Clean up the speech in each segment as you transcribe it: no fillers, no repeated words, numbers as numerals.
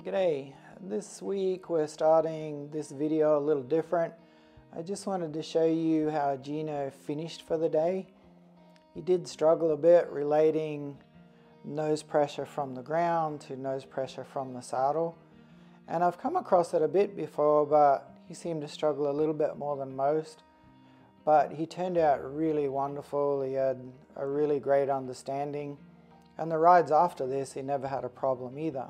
G'day. This week we're starting this video a little different. I just wanted to show you how Gino finished for the day. He did struggle a bit relating nose pressure from the ground to nose pressure from the saddle. And I've come across it a bit before, but he seemed to struggle a little bit more than most. But he turned out really wonderful. He had a really great understanding. And the rides after this, he never had a problem either.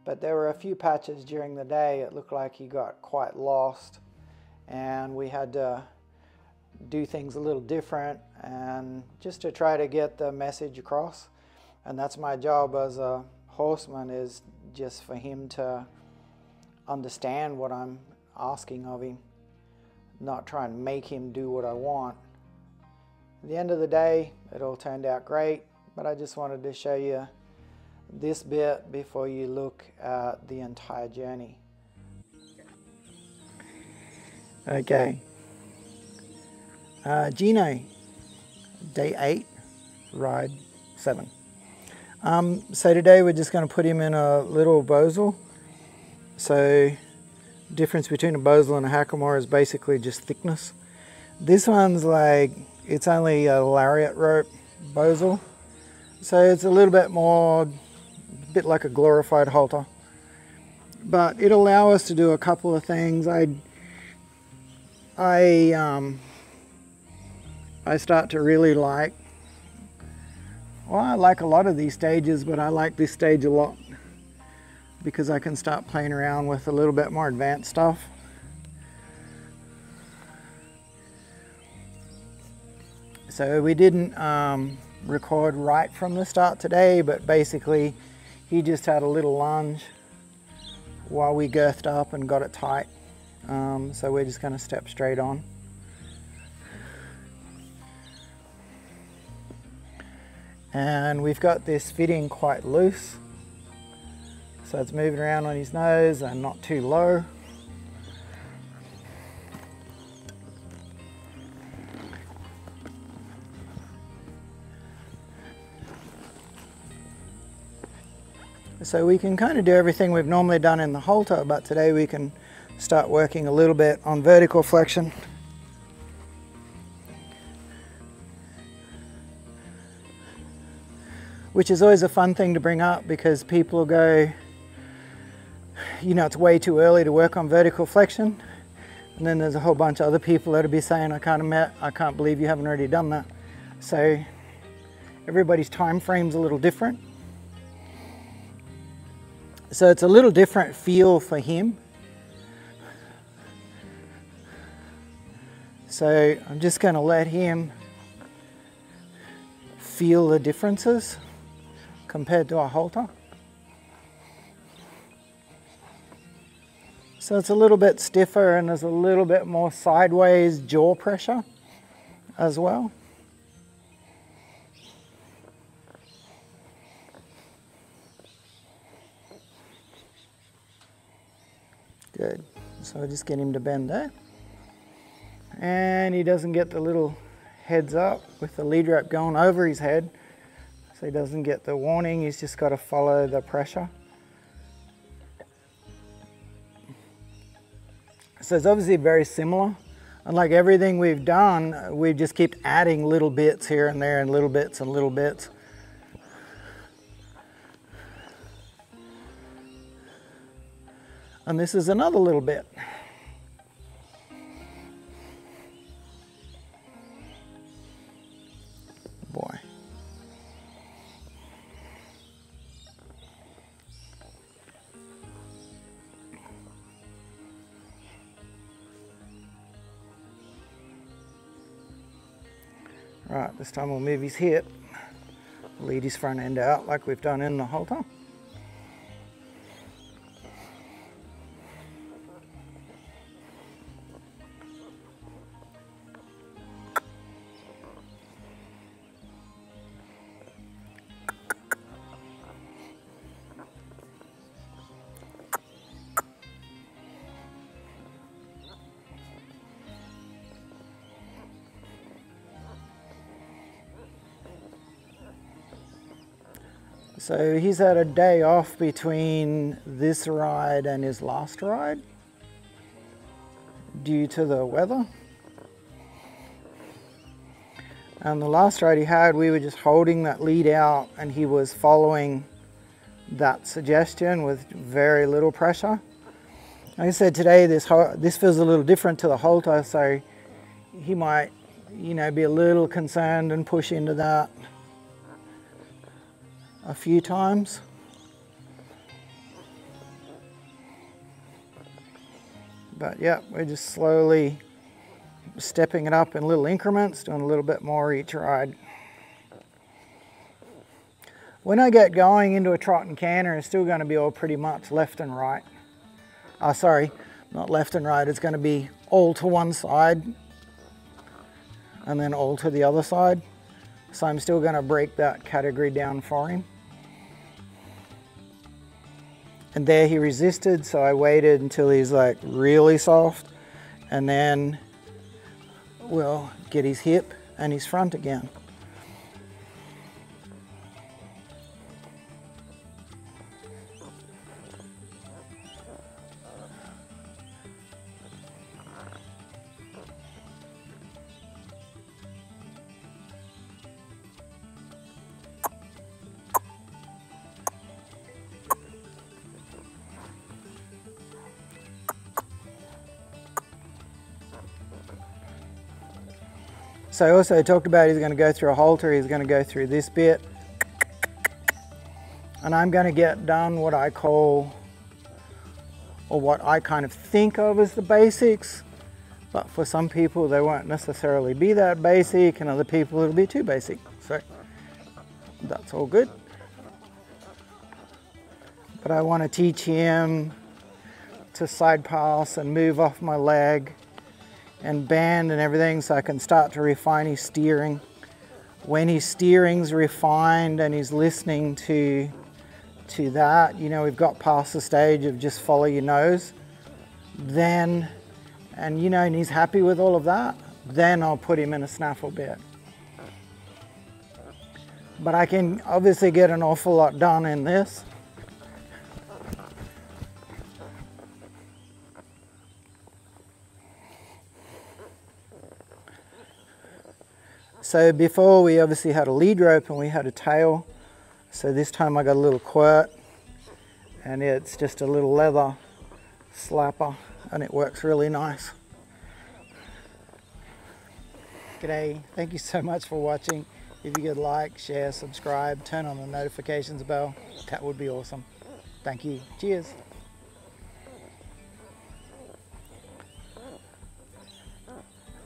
But there were a few patches during the day, it looked like he got quite lost. And we had to do things a little different and just to try to get the message across. And that's my job as a horseman, is just for him to understand what I'm asking of him, not try and make him do what I want. At the end of the day, it all turned out great, but I just wanted to show you this bit before you look at the entire journey. Okay, Gino, day 8, ride 7. So today we're just going to put him in a little Bosal. So the difference between a Bosal and a hackamore is basically just thickness. This one's like, it's only a lariat rope Bosal, so it's a little bit more, a bit like a glorified halter, but it'll allow us to do a couple of things. I start to really like, well, I like a lot of these stages, but I like this stage a lot because I can start playing around with a little bit more advanced stuff. So we didn't record right from the start today, but basically he just had a little lunge while we girthed up and got it tight. So we're just going to step straight on. And we've got this fitting quite loose, so it's moving around on his nose and not too low. So we can kind of do everything we've normally done in the halter, but today we can start working a little bit on vertical flexion. Which is always a fun thing to bring up, because people will go, you know, it's way too early to work on vertical flexion. And then there's a whole bunch of other people that'll be saying, I can't believe you haven't already done that. So everybody's time frame's a little different. So it's a little different feel for him. So I'm just going to let him feel the differences compared to a halter. So it's a little bit stiffer and there's a little bit more sideways jaw pressure as well. Good. So I just get him to bend there. And he doesn't get the little heads up with the lead rope going over his head. So he doesn't get the warning, he's just got to follow the pressure. So it's obviously very similar. And like everything we've done, we just keep adding little bits here and there and little bits and little bits. And this is another little bit. Boy. Right, this time we'll move his hip, lead his front end out like we've done in the halter. So he's had a day off between this ride and his last ride due to the weather. And the last ride he had, we were just holding that lead out and he was following that suggestion with very little pressure. Like I said, today this feels a little different to the halter, so he might, you know, be a little concerned and push into that a few times. But yeah, we're just slowly stepping it up in little increments, doing a little bit more each ride. When I get going into a trot and canter, it's still going to be all pretty much left and right. Oh, sorry, not left and right. It's going to be all to one side and then all to the other side. So I'm still going to break that category down for him. And there he resisted, so I waited until he's like really soft, and then we'll get his hip and his front again. So I also talked about he's going to go through a halter, he's going to go through this bit. And I'm going to get done what I call, or what I kind of think of as the basics. But for some people they won't necessarily be that basic, and other people it'll be too basic. So that's all good. But I want to teach him to side pass and move off my leg and band and everything, so I can start to refine his steering. When his steering's refined and he's listening to that, you know, we've got past the stage of just follow your nose, then, and you know, and he's happy with all of that, then I'll put him in a snaffle bit. But I can obviously get an awful lot done in this. So before we obviously had a lead rope and we had a tail. So this time I got a little quirt, and it's just a little leather slapper, and it works really nice. G'day, thank you so much for watching. If you could like, share, subscribe, turn on the notifications bell, that would be awesome. Thank you. Cheers.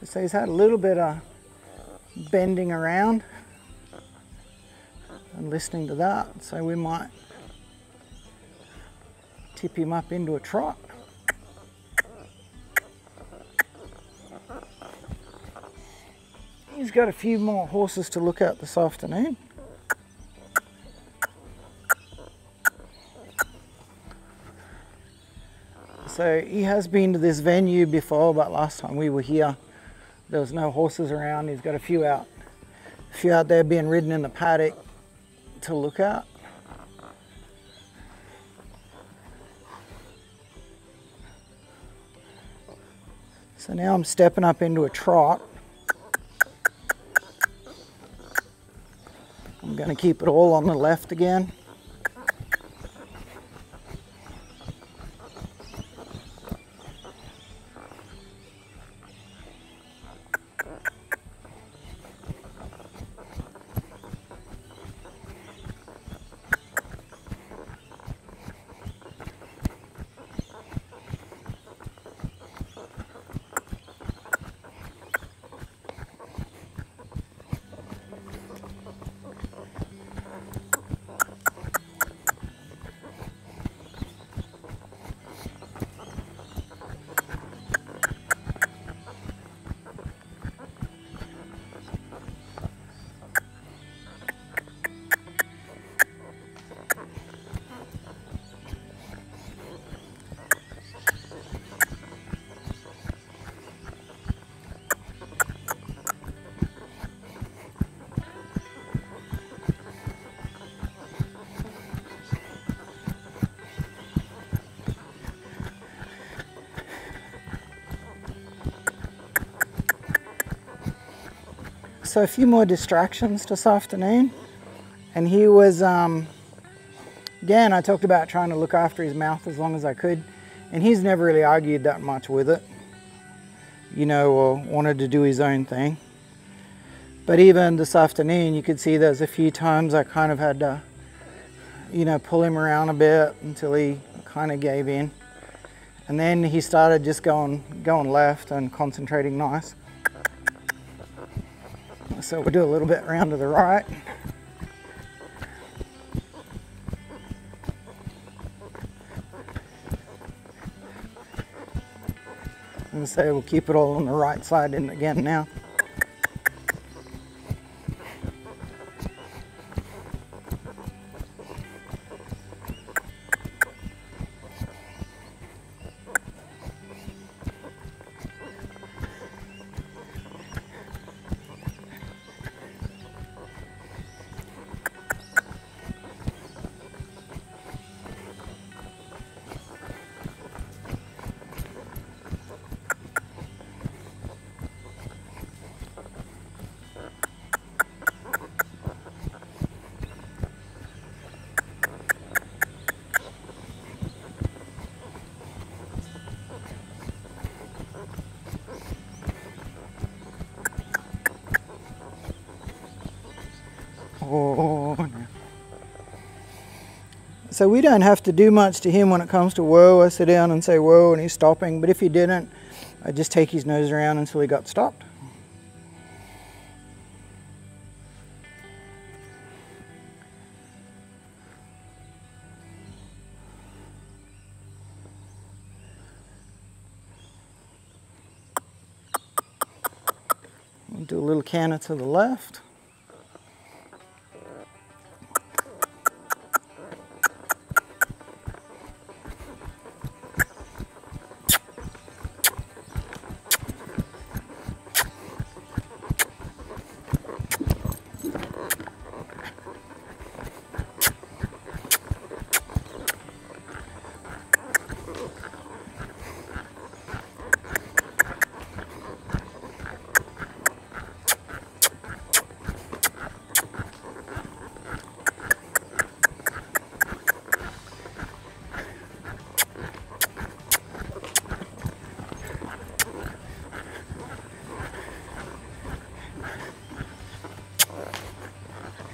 So he's had a little bit of bending around and listening to that, so we might tip him up into a trot. He's got a few more horses to look at this afternoon. So he has been to this venue before, but last time we were here there was no horses around. He's got a few out there being ridden in the paddock to look at. So now I'm stepping up into a trot. I'm going to keep it all on the left again. So a few more distractions this afternoon. And he was, again, I talked about trying to look after his mouth as long as I could. And he's never really argued that much with it, you know, or wanted to do his own thing. But even this afternoon, you could see there's a few times I kind of had to, you know, pull him around a bit until he kind of gave in. And then he started just going left and concentrating nice. So we'll do a little bit around to the right. And so we'll keep it all on the right side in again now. Oh, no. So we don't have to do much to him when it comes to whoa. I sit down and say whoa and he's stopping, but if he didn't, I just take his nose around until he got stopped. We'll do a little canter to the left.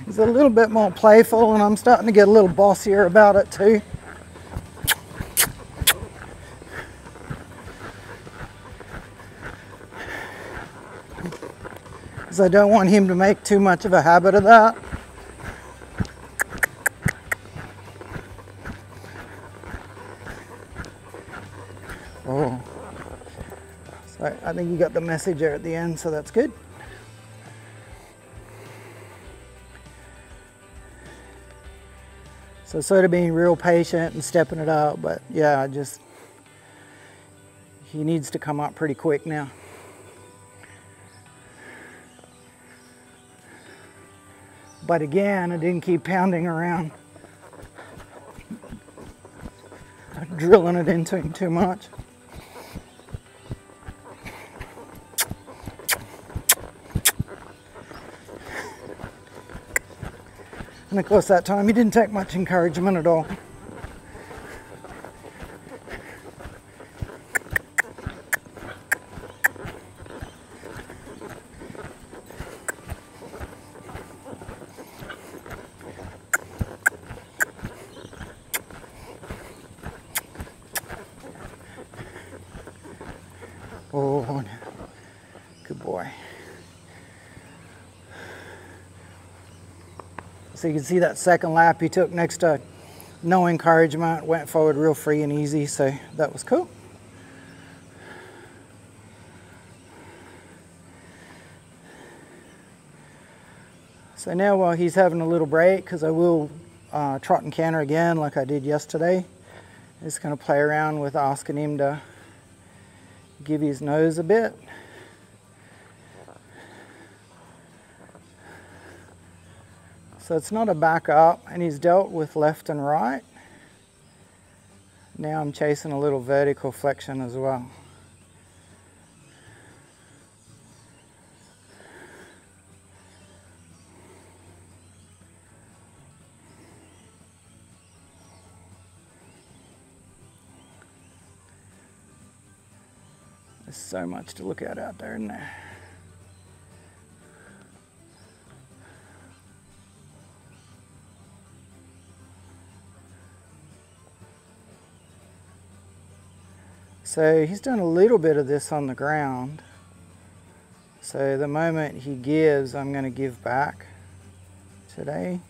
He's a little bit more playful and I'm starting to get a little bossier about it too. Because I don't want him to make too much of a habit of that. Oh, so I think you got the message there at the end, so that's good. So sort of being real patient and stepping it up, but yeah, he needs to come up pretty quick now. But again, I didn't keep pounding around, drilling it into him too much. And of course that time he didn't take much encouragement at all. Oh, good boy. So you can see that second lap he took next to no encouragement, went forward real free and easy, so that was cool. So now while he's having a little break, because I will trot and canter again like I did yesterday, I'm just going to play around with asking him to give his nose a bit. So it's not a back up, and he's dealt with left and right. Now I'm chasing a little vertical flexion as well. There's so much to look at out there, isn't there? So he's done a little bit of this on the ground. So the moment he gives, I'm going to give back today.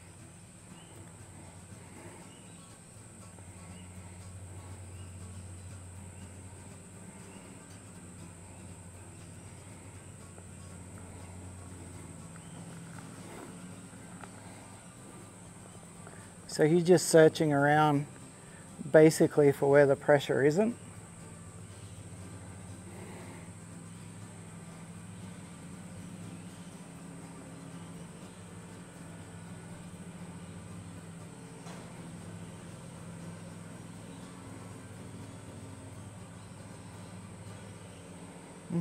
So he's just searching around basically for where the pressure isn't.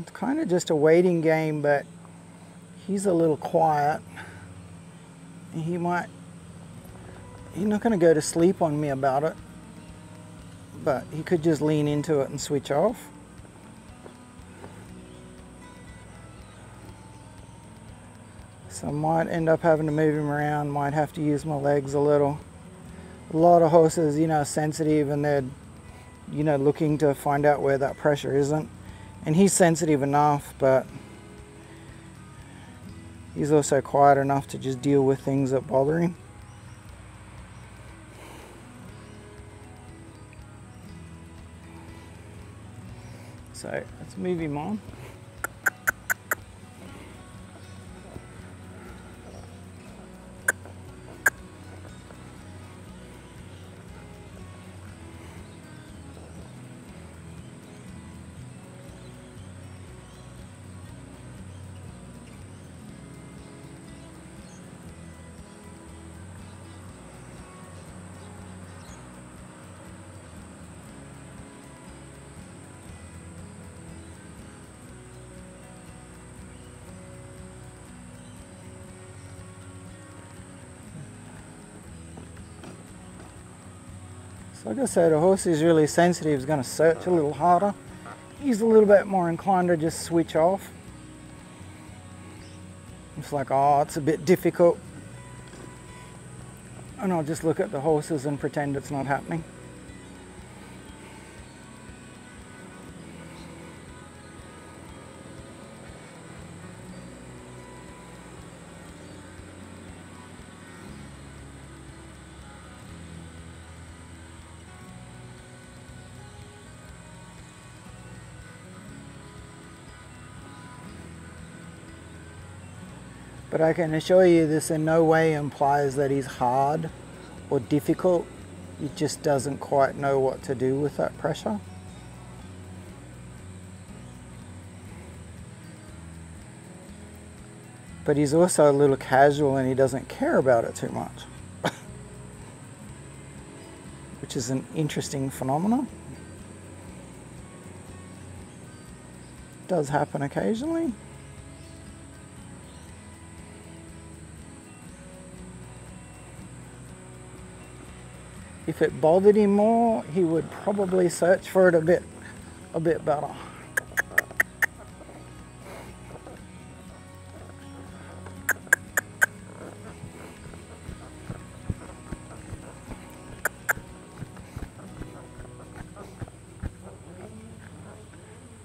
It's kind of just a waiting game, but he's a little quiet. He's not going to go to sleep on me about it, but he could just lean into it and switch off. So I might end up having to move him around, might have to use my legs a little. A lot of horses, are sensitive, and they're, looking to find out where that pressure isn't. And he's sensitive enough, but he's also quiet enough to just deal with things that bother him. So let's move him on. So like I said, a horse who's really sensitive is going to search a little harder. He's a little bit more inclined to just switch off. It's like, oh, it's a bit difficult. And I'll just look at the horses and pretend it's not happening. But I can assure you this in no way implies that he's hard or difficult. He just doesn't quite know what to do with that pressure. But he's also a little casual and he doesn't care about it too much. Which is an interesting phenomenon. Does happen occasionally. If it bothered him more, he would probably search for it a bit better.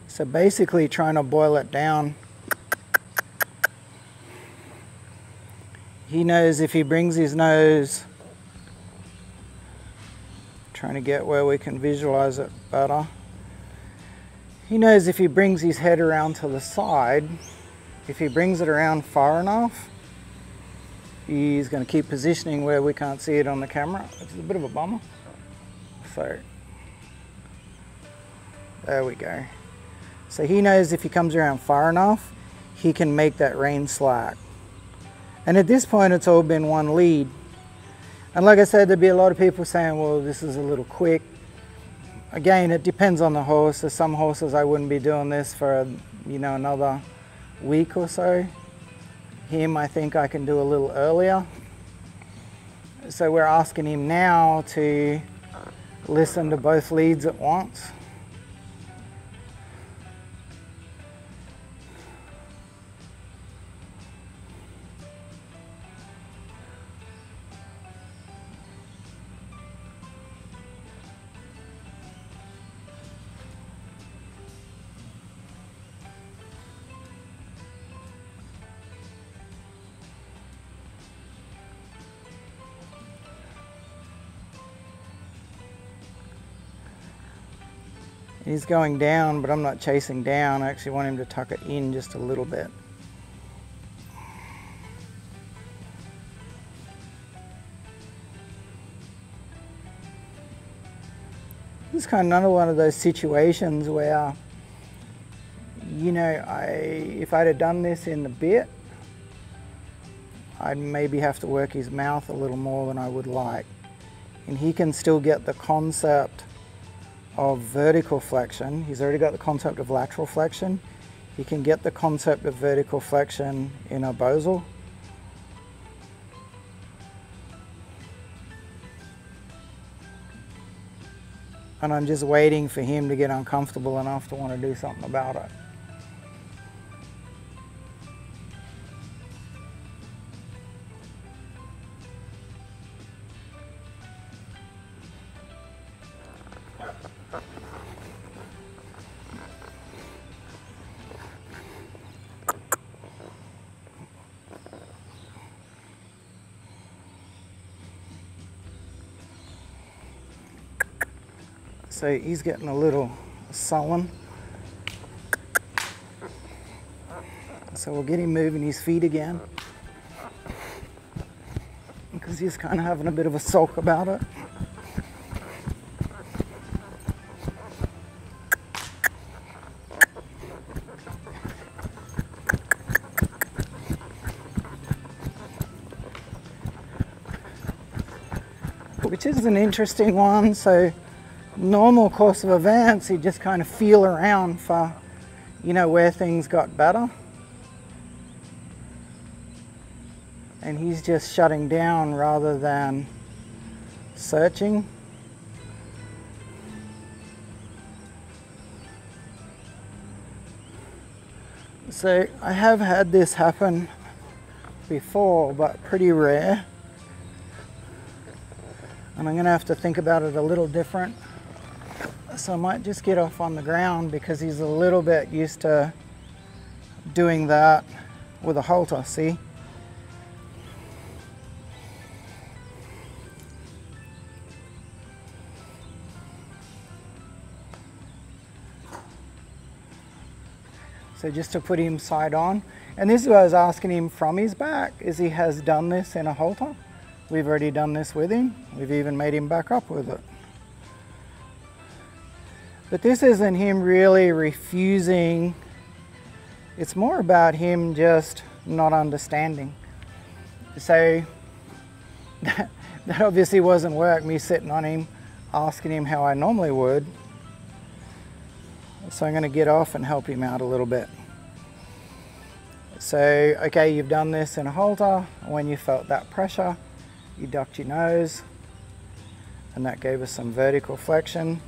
So basically trying to boil it down, he knows if he brings his nose, trying to get where we can visualize it better. He knows if he brings his head around to the side, if he brings it around far enough, he's going to keep positioning where we can't see it on the camera, which is a bit of a bummer. So, there we go. So he knows if he comes around far enough, he can make that rein slack. And at this point, it's all been one lead. And like I said, there'd be a lot of people saying, well, this is a little quick. Again, it depends on the horse. There's some horses I wouldn't be doing this for, another week or so. Him, I think I can do a little earlier. So we're asking him now to listen to both leads at once. He's going down, but I'm not chasing down. I actually want him to tuck it in just a little bit. This is kind of another one of those situations where, you know, if I'd have done this in the bit, I'd maybe have to work his mouth a little more than I would like. And he can still get the concept of vertical flexion. He's already got the concept of lateral flexion. He can get the concept of vertical flexion in a Bosal. And I'm just waiting for him to get uncomfortable enough to want to do something about it. So he's getting a little sullen. So we'll get him moving his feet again, because he's kind of having a bit of a sulk about it. Which is an interesting one. So normal course of events, you just kind of feel around for, you know, where things got better. And he's just shutting down rather than searching. So I have had this happen before, but pretty rare. And I'm going to have to think about it a little different. So I might just get off on the ground, because he's a little bit used to doing that with a halter, see? So just to put him side on. And this is what I was asking him from his back, is he has done this in a halter. We've already done this with him. We've even made him back up with it. But this isn't him really refusing. It's more about him just not understanding. So that obviously wasn't work, me sitting on him, asking him how I normally would. So I'm going to get off and help him out a little bit. So, okay, you've done this in a halter. When you felt that pressure, you ducked your nose, and that gave us some vertical flexion.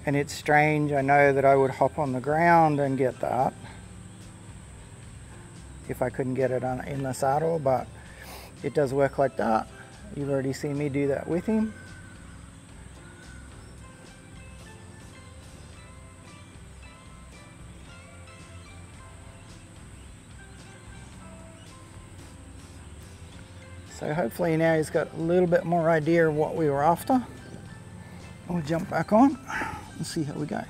And it's strange, I know that I would hop on the ground and get that if I couldn't get it in the saddle, but it does work like that. You've already seen me do that with him. So hopefully now he's got a little bit more idea of what we were after. We'll jump back on and see how we go.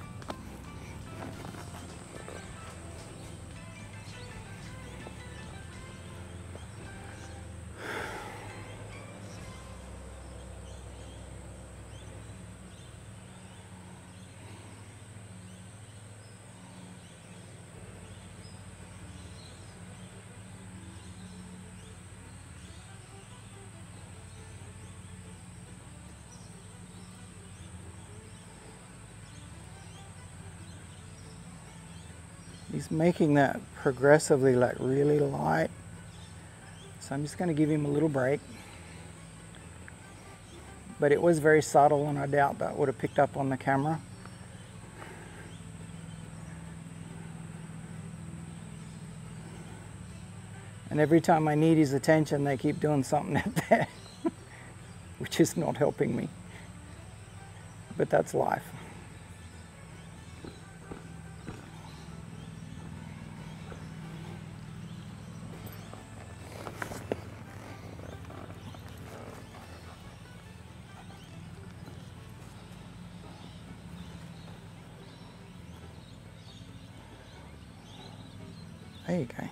He's making that progressively like really light. So I'm just going to give him a little break. But it was very subtle, and I doubt that would have picked up on the camera. And every time I need his attention, they keep doing something out there, which is not helping me. But that's life. There you go.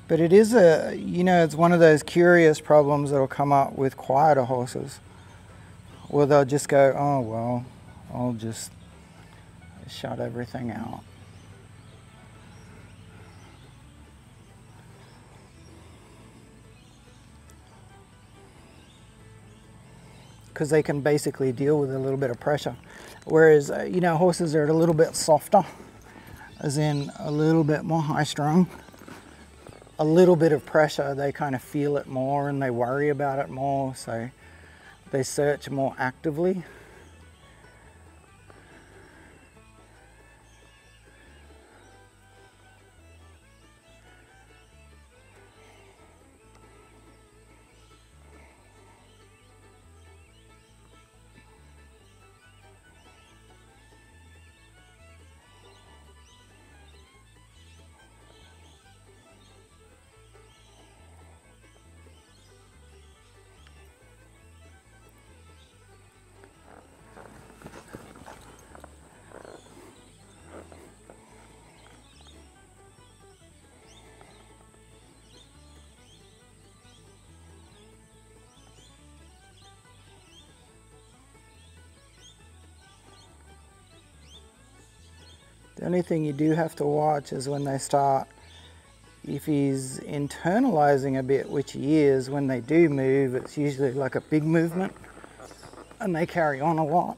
But it is it's one of those curious problems that will come up with quieter horses. Where they'll just go, oh, well, I'll just shut everything out. Because they can basically deal with a little bit of pressure. Whereas, horses are a little bit softer, as in a little bit more high strung. A little bit of pressure, they kind of feel it more and they worry about it more, so they search more actively. The only thing you do have to watch is when they start, if he's internalizing a bit, which he is, when they do move, it's usually like a big movement and they carry on a lot.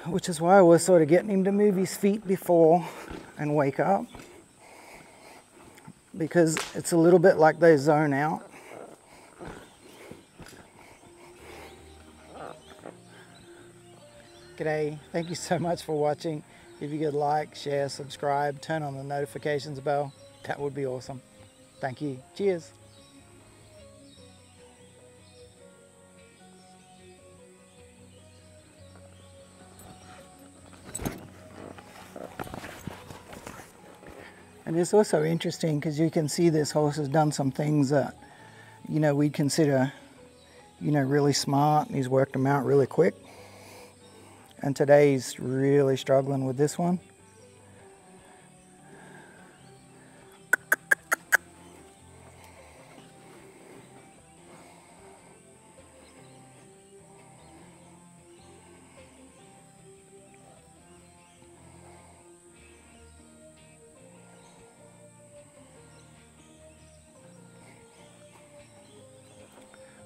Which is why I was sort of getting him to move his feet before and wake up. Because it's a little bit like they zone out. G'day, thank you so much for watching. If you could like, share, subscribe, turn on the notifications bell, that would be awesome. Thank you. Cheers. And it's also interesting because you can see this horse has done some things that, we'd consider, really smart, and he's worked them out really quick. And today he's really struggling with this one.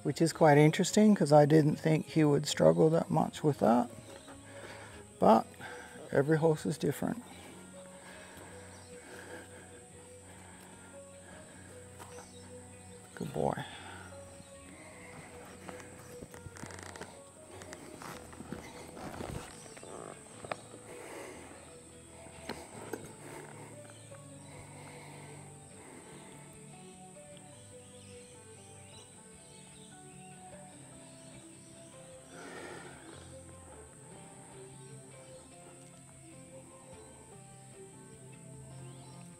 Which is quite interesting because I didn't think he would struggle that much with that. But every horse is different. Good boy.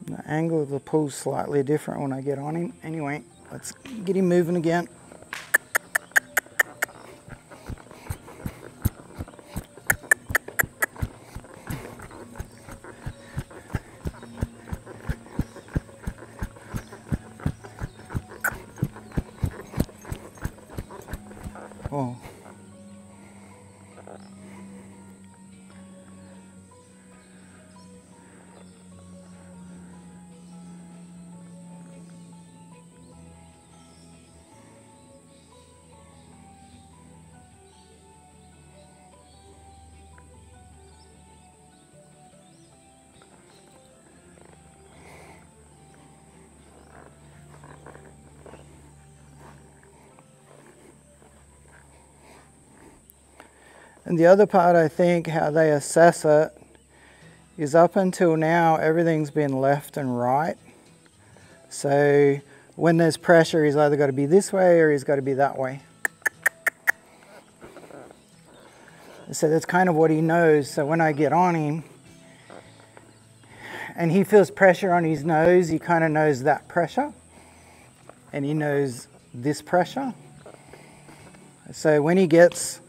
The angle of the pull is slightly different when I get on him. Anyway, let's get him moving again. Oh. And the other part, I think, how they assess it is up until now, everything's been left and right. So when there's pressure, he's either got to be this way or he's got to be that way. So that's kind of what he knows. So when I get on him and he feels pressure on his nose, he kind of knows that pressure. And he knows this pressure. So when he gets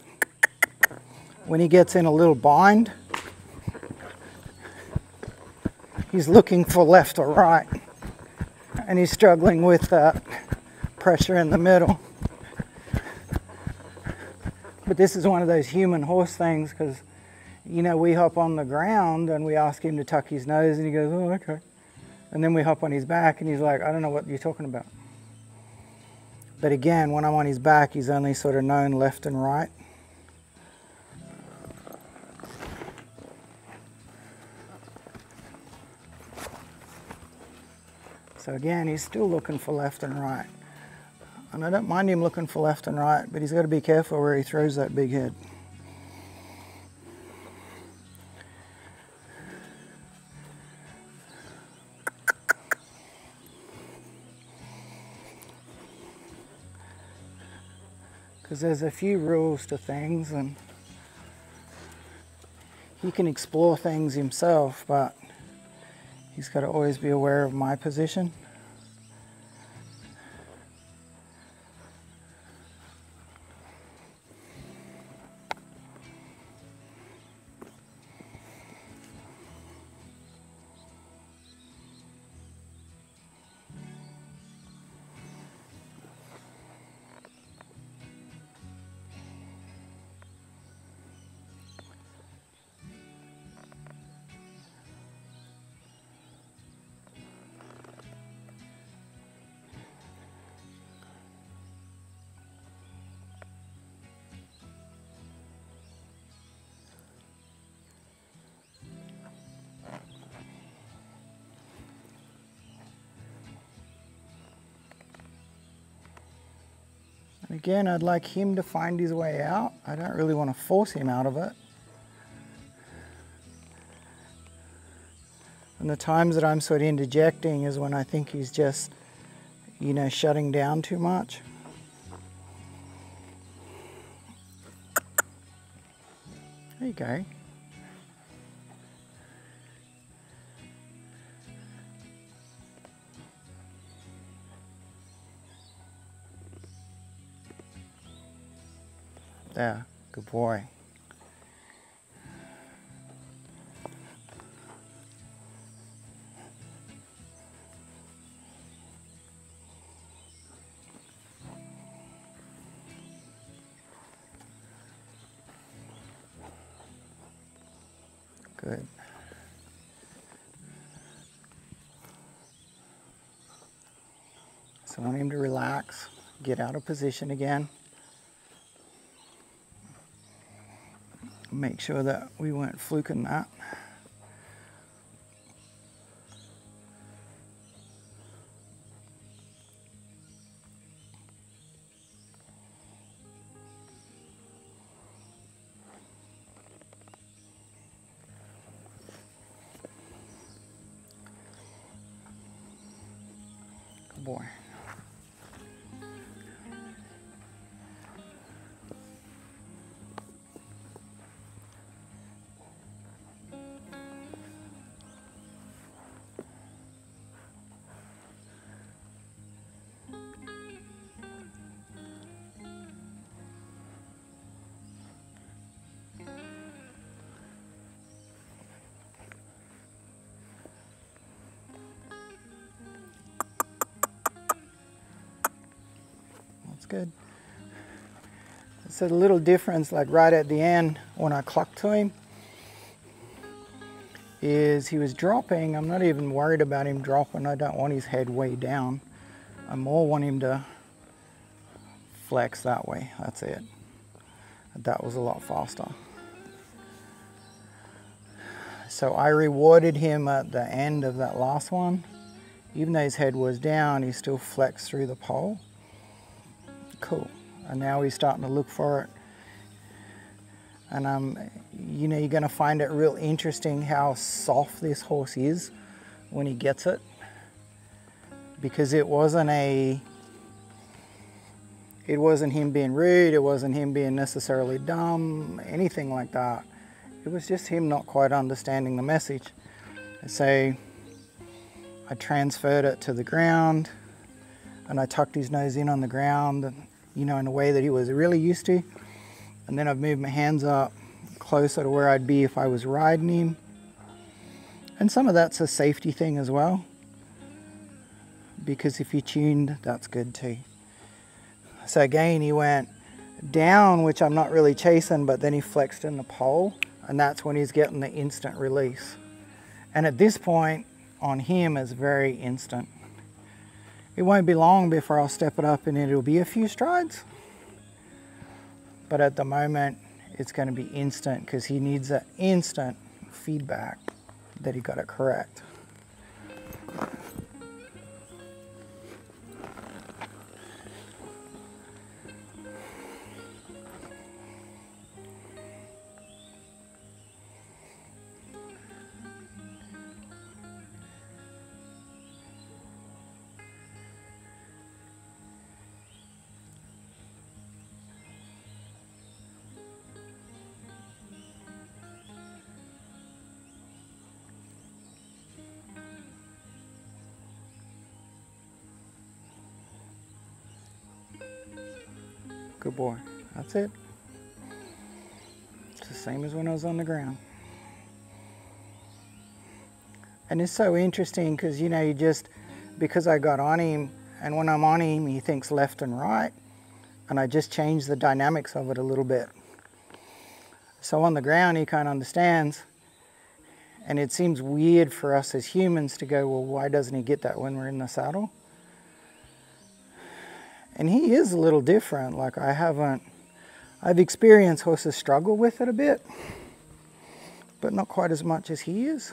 in a little bind, he's looking for left or right, and he's struggling with that pressure in the middle. But this is one of those human horse things, because, you know, we hop on the ground and we ask him to tuck his nose and he goes, oh, okay. And then we hop on his back and he's like, I don't know what you're talking about. But again, when I'm on his back, he's only sort of known left and right. So again, he's still looking for left and right. And I don't mind him looking for left and right, but he's got to be careful where he throws that big head. Because there's a few rules to things, and he can explore things himself, but he's got to always be aware of my position. And again, I'd like him to find his way out. I don't really want to force him out of it. And the times that I'm sort of interjecting is when I think he's just, you know, shutting down too much. There you go. There, good boy. Good. So I want him to relax, get out of position again. Make sure that we weren't fluking that. Good boy. Good. So the little difference, like right at the end when I clocked to him, is he was dropping. I'm not even worried about him dropping. I don't want his head way down. I more want him to flex that way. That's it. That was a lot faster. So I rewarded him at the end of that last one. Even though his head was down, he still flexed through the pole. Cool. And now he's starting to look for it. And you know, you're going to find it real interesting how soft this horse is when he gets it, because it wasn't him being rude, it wasn't him being necessarily dumb, anything like that. It was just him not quite understanding the message. So I transferred it to the ground, and I tucked his nose in on the ground, and you know, in a way that he was really used to. And then I've moved my hands up closer to where I'd be if I was riding him. And some of that's a safety thing as well, because if he tuned, that's good too. So again, he went down, which I'm not really chasing, but then he flexed in the pole, and that's when he's getting the instant release. And at this point on him is very instant. It won't be long before I'll step it up and it'll be a few strides. But at the moment, it's going to be instant because he needs that instant feedback that he got it correct. Good boy. That's it. It's the same as when I was on the ground. And it's so interesting because, you know, you just, because I got on him, and when I'm on him, he thinks left and right, and I just changed the dynamics of it a little bit. So on the ground, he kind of understands, and it seems weird for us as humans to go, well, why doesn't he get that when we're in the saddle? And he is a little different. Like I've experienced horses struggle with it a bit, but not quite as much as he is.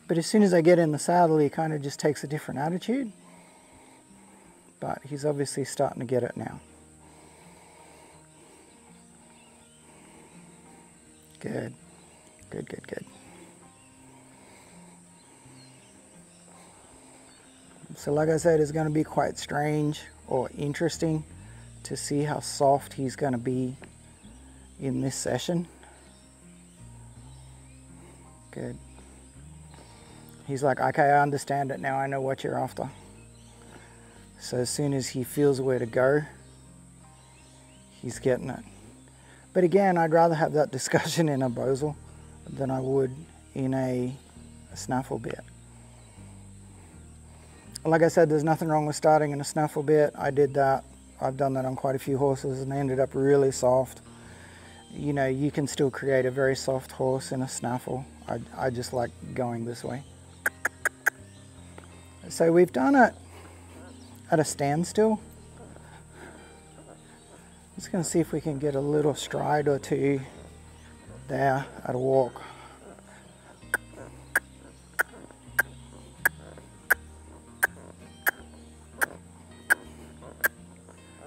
But as soon as I get in the saddle, he kind of just takes a different attitude. But he's obviously starting to get it now. Good, good, good, good. So like I said, it's going to be quite strange or interesting to see how soft he's going to be in this session. Good. He's like, okay, I understand it now. I know what you're after. So as soon as he feels where to go, he's getting it. But again, I'd rather have that discussion in a Bosal than I would in a snaffle bit. Like I said, there's nothing wrong with starting in a snaffle bit. I did that. I've done that on quite a few horses and they ended up really soft. You know, you can still create a very soft horse in a snaffle. I just like going this way. So we've done it at a standstill. Just going to see if we can get a little stride or two there at a walk.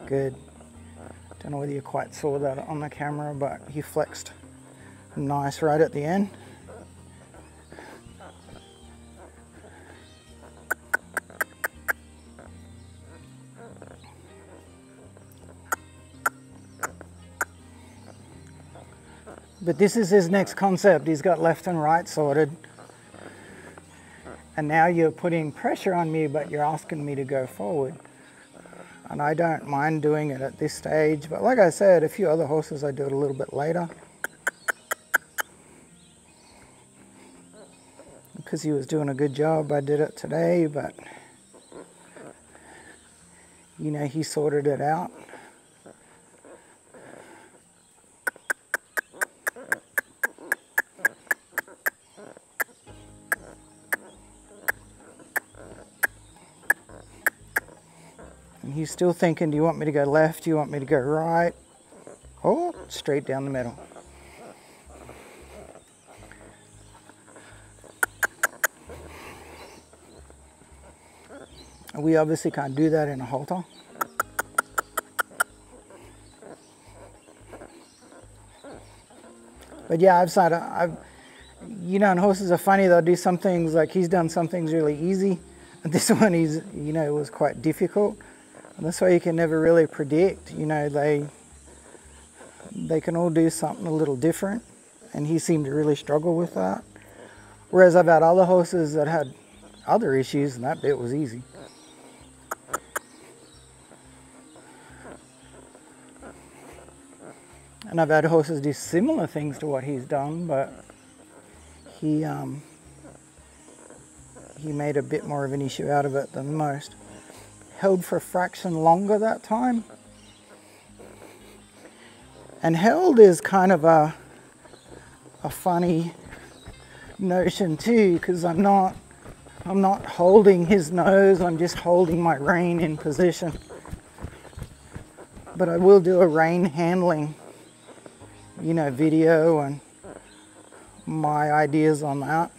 Good. Don't know whether you quite saw that on the camera, but he flexed nice right at the end. But this is his next concept. He's got left and right sorted. And now you're putting pressure on me, but you're asking me to go forward. And I don't mind doing it at this stage, but like I said, a few other horses I do it a little bit later. Because he was doing a good job, I did it today, but you know, he sorted it out. And he's still thinking, do you want me to go left? Do you want me to go right? Oh, straight down the middle. We obviously can't do that in a halter. But yeah, you know, and horses are funny. They'll do some things, like he's done some things really easy. And this one, you know, was quite difficult. And that's why you can never really predict. You know, they can all do something a little different. And he seemed to really struggle with that. Whereas I've had other horses that had other issues, and that bit was easy. And I've had horses do similar things to what he's done, but he made a bit more of an issue out of it than most. Held for a fraction longer that time. And held is kind of a funny notion too, because I'm not holding his nose, I'm just holding my rein in position. But I will do a rein handling, you know, video and my ideas on that.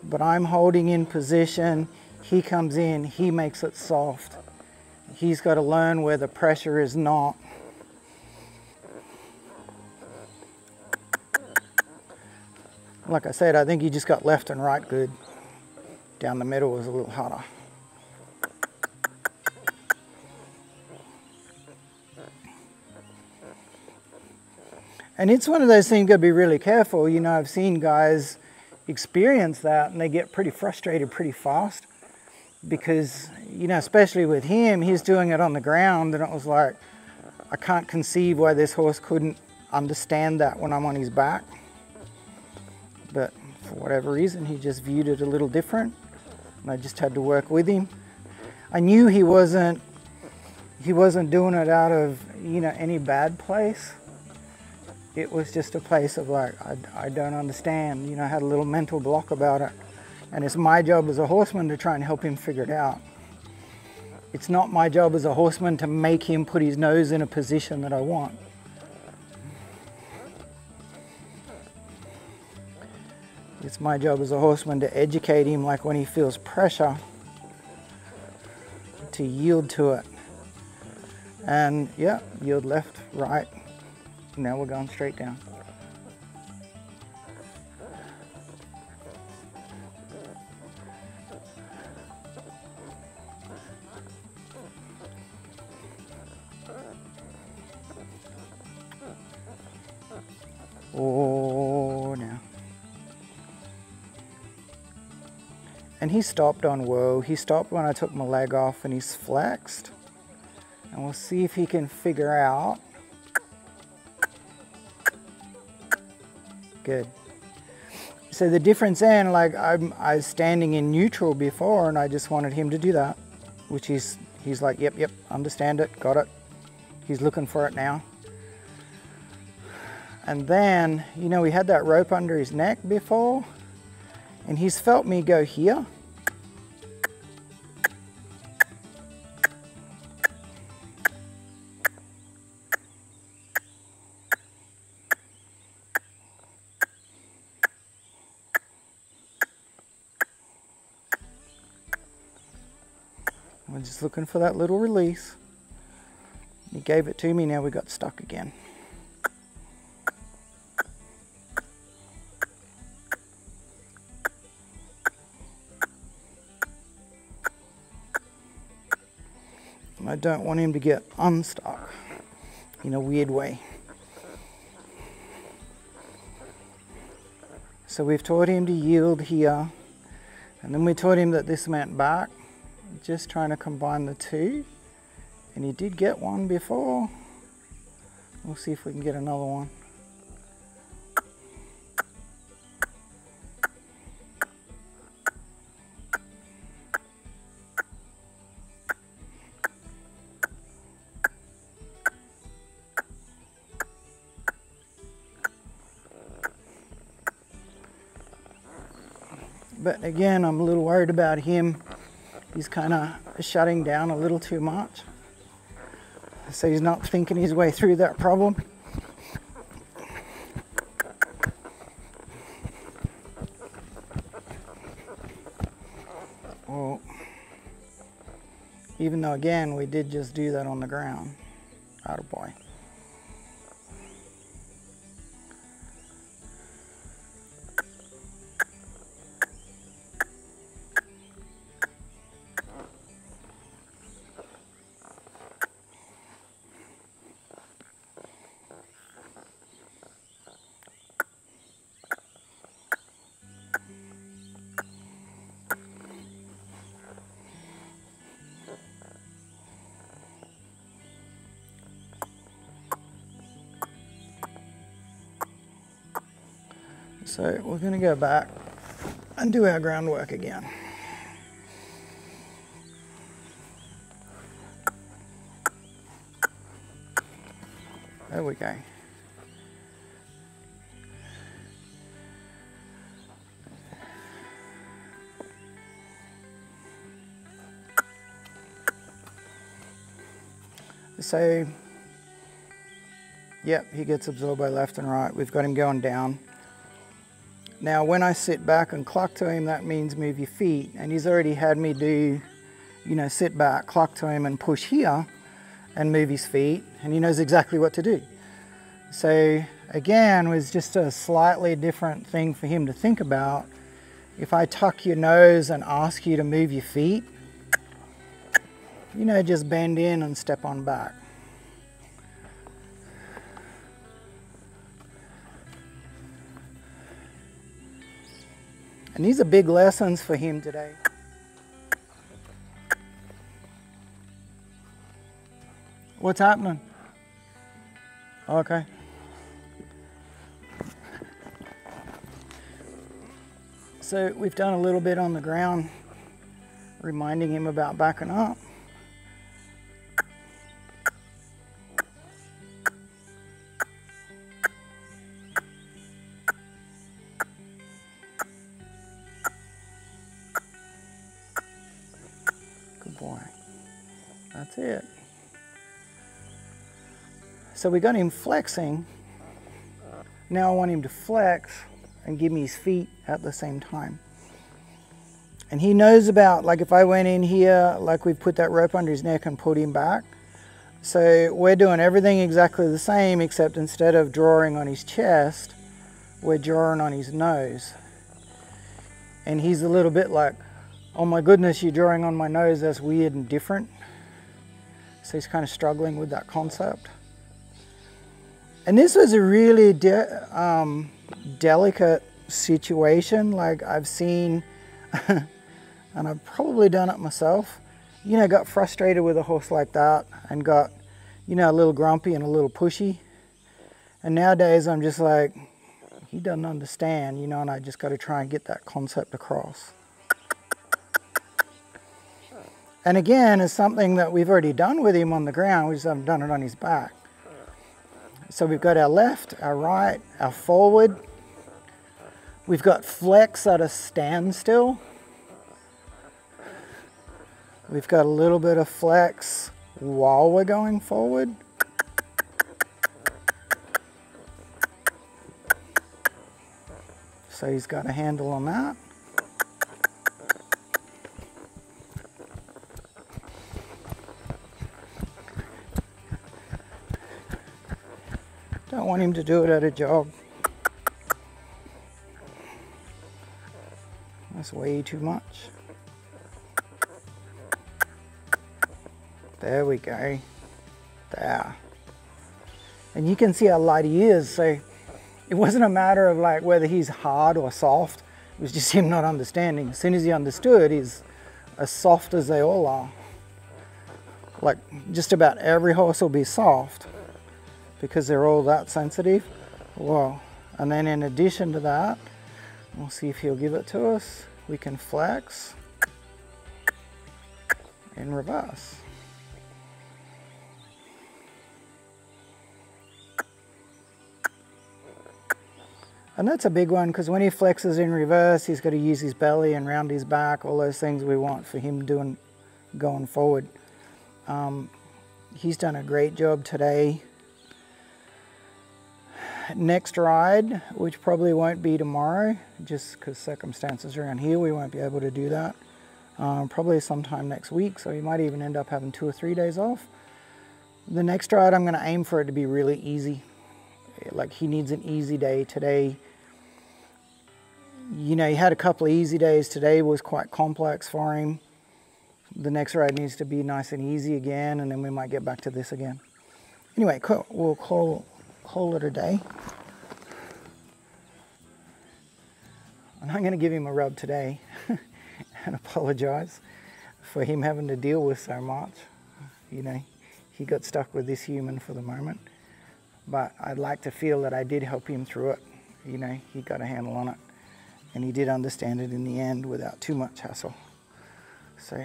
But I'm holding in position, he comes in, he makes it soft. He's got to learn where the pressure is not. Like I said, I think he just got left and right good. Down the middle was a little harder. And it's one of those things, you've got to be really careful. You know, I've seen guys experience that and they get pretty frustrated pretty fast because, you know, especially with him, he's doing it on the ground and it was like, I can't conceive why this horse couldn't understand that when I'm on his back. But for whatever reason, he just viewed it a little different and I just had to work with him. I knew he wasn't doing it out of, you know, any bad place. It was just a place of like, I don't understand. You know, I had a little mental block about it. And it's my job as a horseman to try and help him figure it out. It's not my job as a horseman to make him put his nose in a position that I want. It's my job as a horseman to educate him, like when he feels pressure, to yield to it. And yeah, yield left, right. Now we're going straight down. Oh, now. And he stopped on whoa. He stopped when I took my leg off and he's flexed. And we'll see if he can figure out. Good. So the difference then, like I was standing in neutral before and I just wanted him to do that, which he's like, yep, understand it, got it. He's looking for it now. And then, you know, we had that rope under his neck before and he's felt me go here. We're just looking for that little release. He gave it to me, now we got stuck again. And I don't want him to get unstuck in a weird way. So we've taught him to yield here, and then we taught him that this meant back. Just trying to combine the two, and he did get one before. We'll see if we can get another one. But again, I'm a little worried about him. He's kind of shutting down a little too much. So he's not thinking his way through that problem. Well, even though again, we did just do that on the ground. Attaboy. So we're going to go back and do our groundwork again. There we go. So, yep, he gets absorbed by left and right. We've got him going down. Now, when I sit back and cluck to him, that means move your feet. And he's already had me do, you know, sit back, cluck to him and push here and move his feet. And he knows exactly what to do. So, again, it was just a slightly different thing for him to think about. If I tuck your nose and ask you to move your feet, you know, just bend in and step on back. And these are big lessons for him today. What's happening? Okay. So we've done a little bit on the ground, reminding him about backing up. Good boy. That's it. So we got him flexing. Now I want him to flex and give me his feet at the same time. And he knows about, like if I went in here, like we put that rope under his neck and pulled him back. So we're doing everything exactly the same, except instead of drawing on his chest, we're drawing on his nose. And he's a little bit like, oh my goodness, you're drawing on my nose, that's weird and different. So he's kind of struggling with that concept. And this was a really delicate situation. Like I've seen, and I've probably done it myself, you know, got frustrated with a horse like that and got, you know, a little grumpy and a little pushy. And nowadays I'm just like, he doesn't understand, you know, and I just got to try and get that concept across. And again, it's something that we've already done with him on the ground, we just haven't done it on his back. So we've got our left, our right, our forward. We've got flex at a standstill. We've got a little bit of flex while we're going forward. So he's got a handle on that. Don't want him to do it at a jog. That's way too much. There we go. There. And you can see how light he is. So it wasn't a matter of like whether he's hard or soft. It was just him not understanding. As soon as he understood, he's as soft as they all are. Like just about every horse will be soft, because they're all that sensitive. Wow. And then in addition to that, we'll see if he'll give it to us. We can flex in reverse. And that's a big one, because when he flexes in reverse, he's got to use his belly and round his back, all those things we want for him doing going forward. He's done a great job today. Next ride, which probably won't be tomorrow, just because circumstances around here, we won't be able to do that. Probably sometime next week, so you might even end up having 2 or 3 days off. The next ride, I'm going to aim for it to be really easy. Like he needs an easy day today. You know, he had a couple of easy days. Today was quite complex for him. The next ride needs to be nice and easy again, and then we might get back to this again. Anyway, cool. We'll call it a day. And I'm going to give him a rub today and apologize for him having to deal with so much. You know, he got stuck with this human for the moment. But I'd like to feel that I did help him through it. you know, he got a handle on it. And he did understand it in the end without too much hassle. So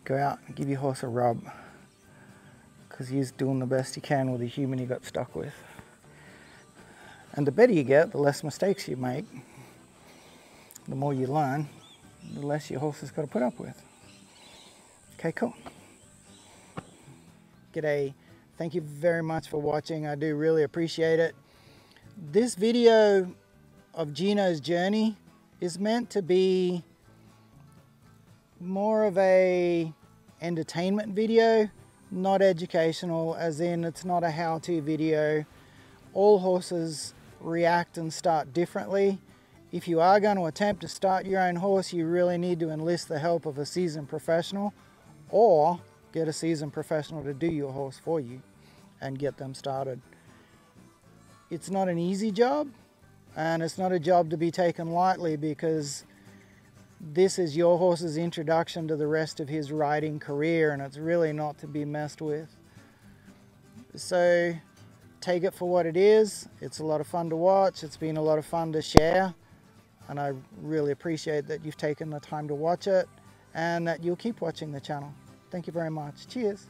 go out and give your horse a rub, because he's doing the best he can with the human he got stuck with. And the better you get, the less mistakes you make. The more you learn, the less your horse has got to put up with. Okay, cool. G'day. Thank you very much for watching. I do really appreciate it. This video of Gino's journey is meant to be more of a entertainment video, not educational, as in it's not a how-to video. All horses react and start differently. If you are going to attempt to start your own horse, you really need to enlist the help of a seasoned professional, or get a seasoned professional to do your horse for you and get them started. It's not an easy job, and it's not a job to be taken lightly, because this is your horse's introduction to the rest of his riding career, and it's really not to be messed with. So take it for what it is. It's a lot of fun to watch. It's been a lot of fun to share, and I really appreciate that you've taken the time to watch it and that you'll keep watching the channel. Thank you very much. Cheers.